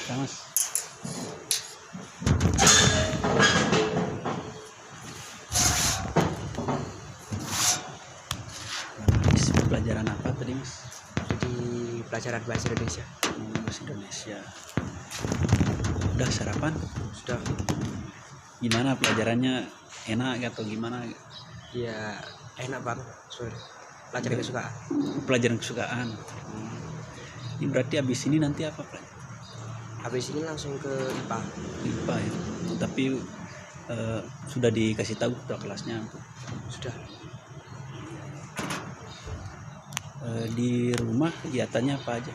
Nah, Mas. Habis pelajaran apa tadi, Mas? Di pelajaran bahasa Indonesia. Bahasa Indonesia. Udah sarapan? Sudah. Gimana pelajarannya? Enak atau gimana? Ya enak banget. Pelajaran kesukaan. Pelajaran kesukaan. Ini berarti habis ini nanti apa, Pak? Habis ini langsung ke IPA. IPA ya. Tapi sudah dikasih tahu ketua kelasnya. Sudah. Di rumah kegiatannya apa aja?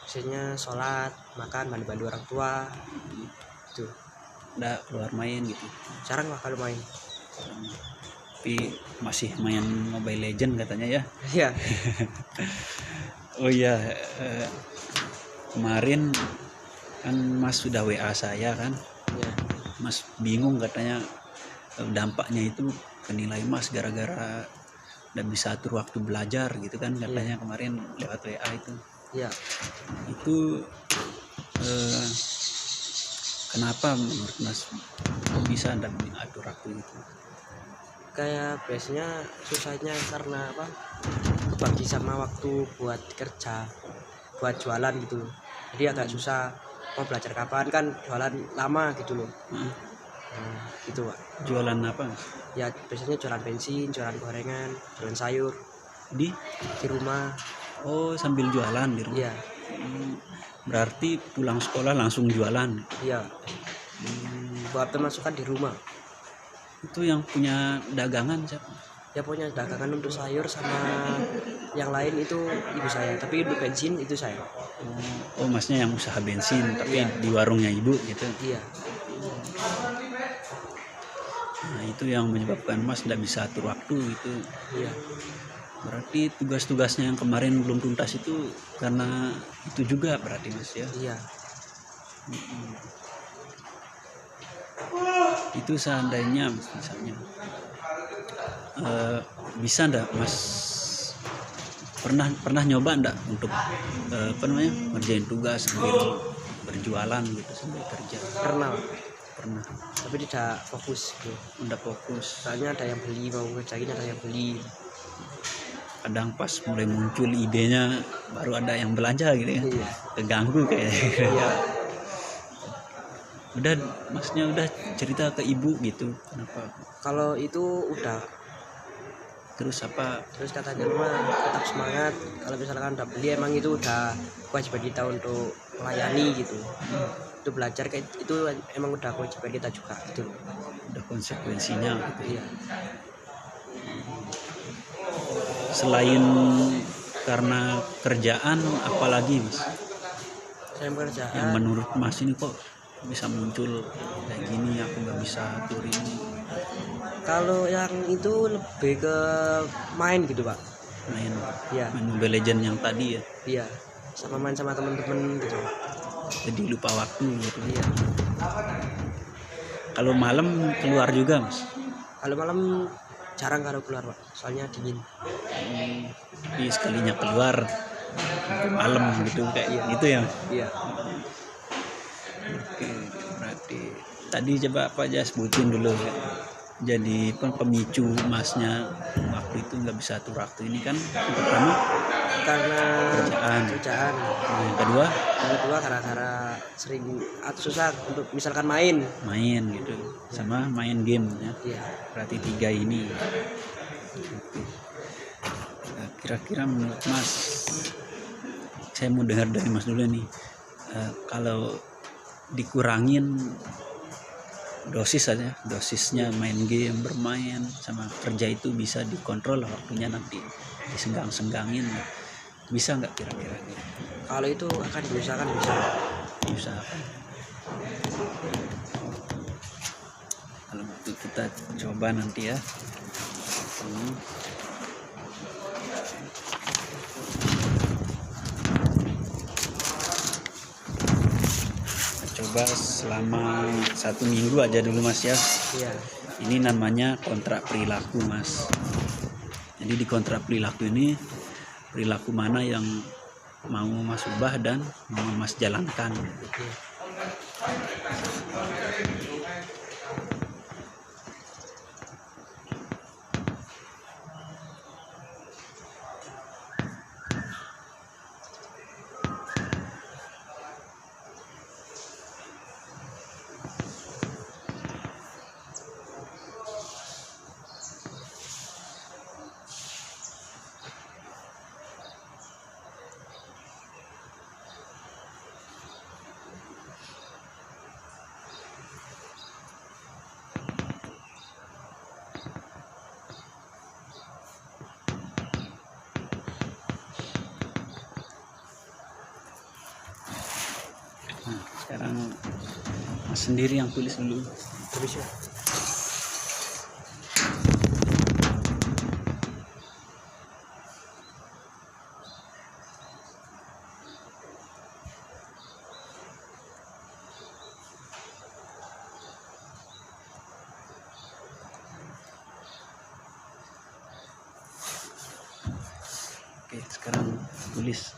Biasanya sholat, makan, bantu-bantu orang tua. Itu. Udah keluar main gitu. Jarang lah kalau main. Tapi masih main Mobile Legend katanya ya. Iya. Oh iya, kemarin kan Mas sudah WA saya kan. Ya. Mas bingung katanya dampaknya itu ke nilai Mas gara-gara nggak bisa atur waktu belajar gitu kan katanya kemarin lewat WA itu. Iya. Itu kenapa menurut Mas bisa nggak atur waktu itu? Kayak biasanya susahnya karena apa? Kebagi sama waktu buat kerja, buat jualan gitu. Jadi agak susah mau belajar kapan kan jualan lama gitu loh. Nah, gitu Pak. Jualan apa, Mas? Ya biasanya jualan bensin, jualan gorengan, jualan sayur Di rumah. Oh, sambil jualan di rumah. Iya. Berarti pulang sekolah langsung jualan. Iya. Buat pemasukan di rumah. Itu yang punya dagangan siapa? Ya punya dagangan untuk sayur sama yang lain itu ibu saya, tapi untuk bensin itu saya. Oh, Masnya yang usaha bensin tapi Iya. di warungnya ibu gitu. Iya. Nah, itu yang menyebabkan Mas tidak bisa atur waktu itu. Iya. Berarti tugas-tugasnya yang kemarin belum tuntas itu karena itu juga berarti, Mas ya. Iya. Itu seandainya misalnya bisa ndak Mas pernah nyoba ndak untuk ngerjain tugas sambil berjualan gitu sambil kerja? Pernah, Pernah. tapi tidak fokus gitu. Ndak fokus. Soalnya ada yang beli, mau ngerjain ada yang beli. Kadang pas mulai muncul idenya baru ada yang belanja gitu ya. Iya. Keganggu kayaknya. Iya. Udah Masnya udah cerita ke ibu gitu kenapa? Kalau itu udah, Terus apa? terus katanya mah tetap semangat. Kalau misalkan udah beli emang itu udah kewajiban kita untuk melayani gitu. Itu belajar kayak itu emang udah kewajiban kita juga gitu. Udah konsekuensinya gitu. Iya. Selain karena kerjaan apalagi Mas Saya yang pekerjaan. menurut Mas ini kok bisa muncul kayak gini, aku nggak bisa atur ini? Kalau yang itu lebih ke main gitu Pak. main Iya. main Mobile Legend yang tadi ya, Iya. Sama main sama temen-temen gitu. jadi lupa waktu gitu. Iya. Kalau malam keluar juga Mas? Kalau malam jarang kalau keluar Pak, soalnya dingin. Di sekalinya keluar sampai malam gitu kayak gitu ya. Iya. Oke, berarti tadi coba apa aja sebutin dulu ya. Jadi pemicu Masnya waktu itu nggak bisa atur waktu ini kan yang pertama Karena kerjaan. kerjaan. Yang kedua Yang kedua gara-gara sering atau susah untuk misalkan main. gitu, sama main game ya. Iya. Berarti 3 ini. Oke. Nah, kira-kira menurut Mas, saya mau dengar dari Mas dulu nih, kalau dikurangin dosisnya main game, bermain sama kerja itu bisa dikontrol waktunya, nanti disenggang-senggangin, bisa nggak kira-kira? Kalau itu akan diusahakan bisa. Diusahakan. Kalau itu kita coba nanti ya. Coba selama 1 minggu aja dulu Mas ya. Iya. Ini namanya kontrak perilaku Mas. Jadi di kontrak perilaku ini, perilaku mana yang mau Mas ubah dan mau Mas jalankan. Oke. Nah, sekarang Mas sendiri yang tulis dulu. Habis ya. Oke, sekarang tulis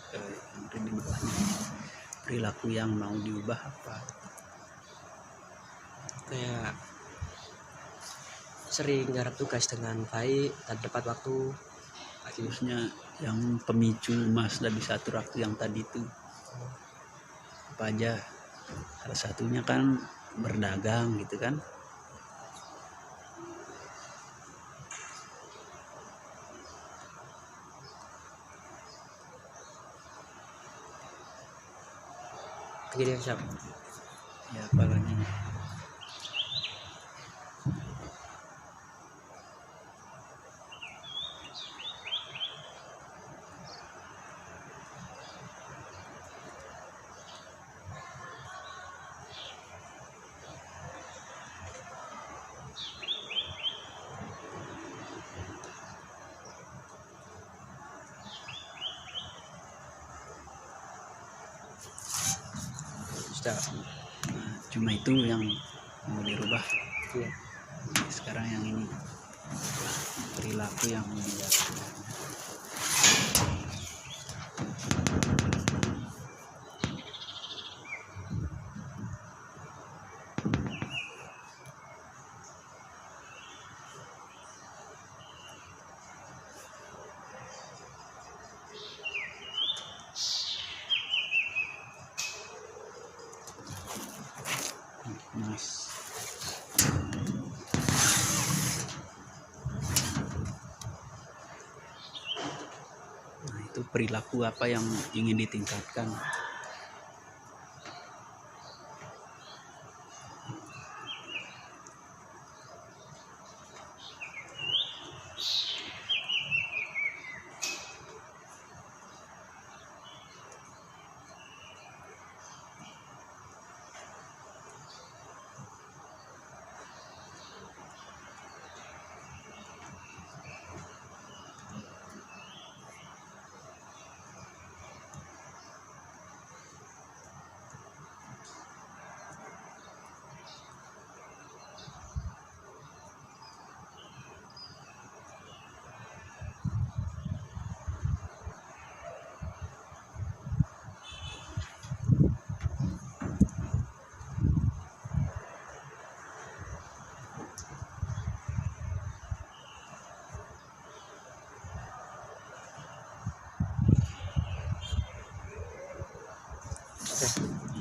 yang di bawahnya. Perilaku yang mau diubah apa? Kayak sering garap tugas dengan baik dan tepat waktu. Harusnya yang pemicu Mas tidak bisa atur waktu yang tadi itu apa aja? Salah satunya kan berdagang gitu kan. Gini siap. Ya apalagi. Sudah. Nah, cuma itu yang mau dirubah. Iya. Sekarang yang ini perilaku yang mau diubah. Mas, nah itu perilaku apa yang ingin ditingkatkan?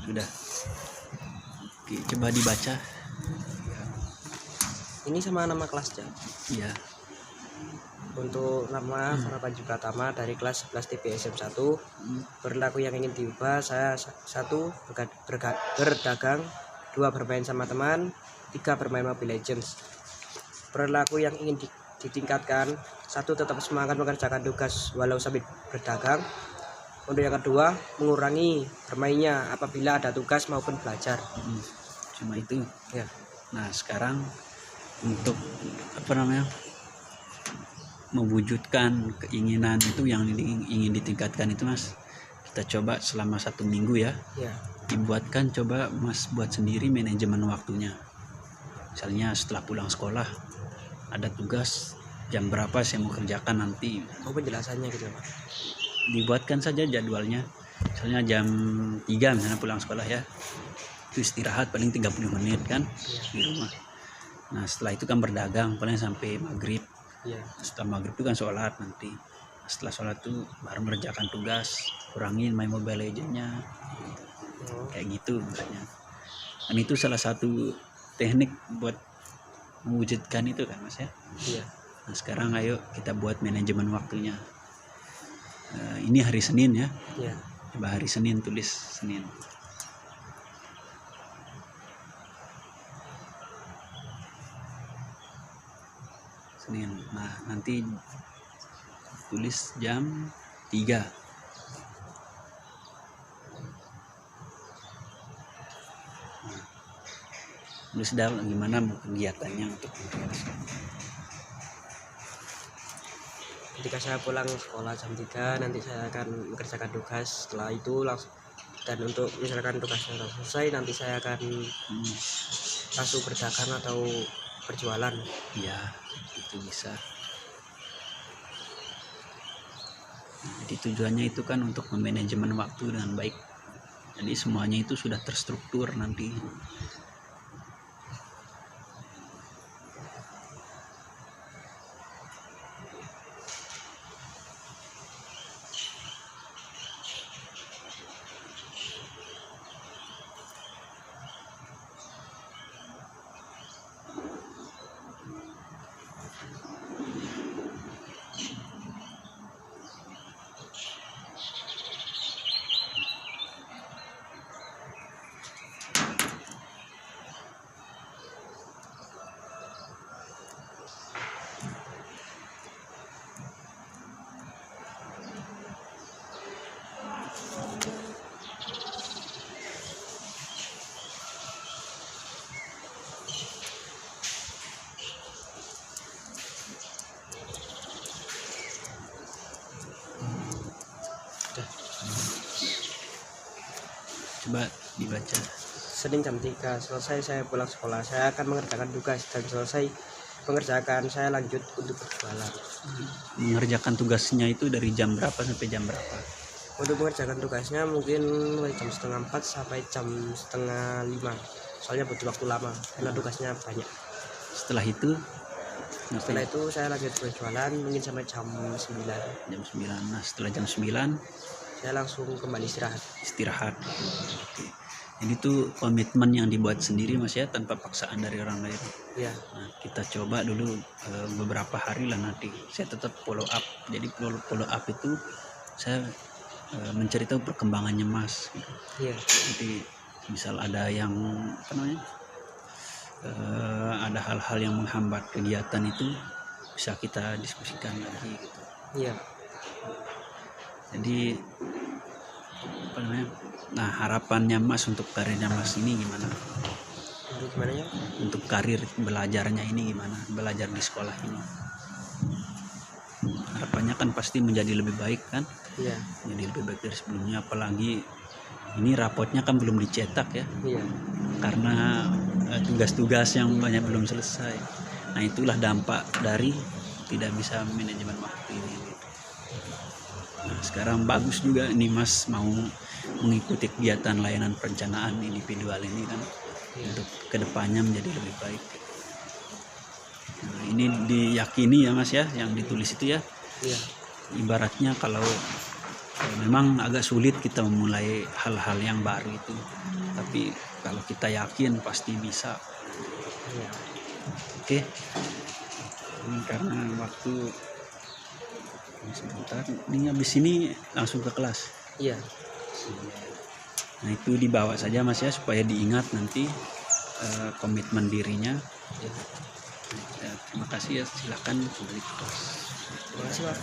Sudah. Oke, coba dibaca. Ini sama nama kelasnya. Iya. Untuk nama Farah Pratama dari kelas 11 TPSM 1. Hmm. Perilaku yang ingin diubah, saya 1 berdagang, 2 bermain sama teman, 3 bermain Mobile Legends. Perilaku yang ingin ditingkatkan, 1 tetap semangat mengerjakan tugas walau sambil berdagang. Untuk yang kedua, mengurangi bermainnya apabila ada tugas maupun belajar. Cuma itu. Ya. Nah sekarang untuk apa namanya, mewujudkan keinginan itu yang ingin ditingkatkan itu Mas, kita coba selama 1 minggu ya. Ya. Dibuatkan, coba Mas buat sendiri manajemen waktunya. Misalnya setelah pulang sekolah ada tugas, jam berapa saya mau kerjakan nanti. Oh, penjelasannya gitu Pak. dibuatkan saja jadwalnya. Misalnya jam 3 misalnya pulang sekolah ya, itu istirahat paling 30 menit kan di rumah. Nah setelah itu kan berdagang paling sampai maghrib. Iya. Setelah maghrib itu kan sholat nanti. Setelah sholat tuh baru mengerjakan tugas, kurangin main Mobile Legends-nya, kayak gitu misalnya. Dan itu salah satu teknik buat mewujudkan itu kan mas ya. Iya. Nah sekarang ayo kita buat manajemen waktunya. Ini hari Senin ya. Iya. Coba hari Senin, tulis Senin. Senin. Nah nanti tulis jam 3. Nah, tulis dah gimana kegiatannya untuk Ketika saya pulang sekolah jam 3 nanti saya akan mengerjakan tugas. Setelah itu langsung, dan untuk misalkan tugasnya sudah selesai nanti saya akan langsung berdagang atau berjualan. ya itu bisa. Jadi tujuannya itu kan untuk memanajemen waktu dengan baik. Jadi semuanya itu sudah terstruktur nanti. Coba dibaca. Senin jam 3 selesai saya pulang sekolah, saya akan mengerjakan tugas, dan selesai mengerjakan saya lanjut untuk berjualan. Mengerjakan tugasnya itu dari jam berapa sampai jam berapa? Untuk mengerjakan tugasnya mungkin mulai jam 3:30 sampai jam 4:30, soalnya butuh waktu lama karena tugasnya banyak. Setelah itu Saya lanjut berjualan mungkin sampai jam 9. jam 9. Nah setelah jam 9 saya langsung kembali istirahat. Oke. Jadi itu komitmen yang dibuat sendiri mas ya, tanpa paksaan dari orang lain. Ya. Nah, kita coba dulu beberapa hari lah nanti. Saya tetap follow up. Jadi follow up itu saya mencari tahu perkembangannya mas. Iya. Jadi misal ada yang apa namanya, ada hal-hal yang menghambat kegiatan itu bisa kita diskusikan lagi gitu. Iya. Jadi apa namanya, nah harapannya mas untuk karirnya mas ini gimana? Untuk gimana ya? Untuk karir belajarnya ini gimana? Belajar di sekolah ini harapannya kan pasti menjadi lebih baik kan? Iya. Jadi lebih baik dari sebelumnya, apalagi ini rapotnya kan belum dicetak ya. Iya. Karena tugas-tugas yang banyak belum selesai. Nah itulah dampak dari tidak bisa manajemen waktu ini. Nah sekarang bagus juga ini mas mau mengikuti kegiatan layanan perencanaan individual ini kan, untuk kedepannya menjadi lebih baik. Nah, ini diyakini ya mas ya, yang ditulis itu ya. Iya. Ibaratnya kalau memang agak sulit kita memulai hal-hal yang baru itu, tapi kalau kita yakin pasti bisa. Iya. Oke. Ini karena waktu sebentar, ini habis ini langsung ke kelas. Iya. Nah itu dibawa saja mas ya, supaya diingat nanti komitmen dirinya. Iya. Ya, terima kasih ya, silakan kembali ke kelas. Terima kasih Pak.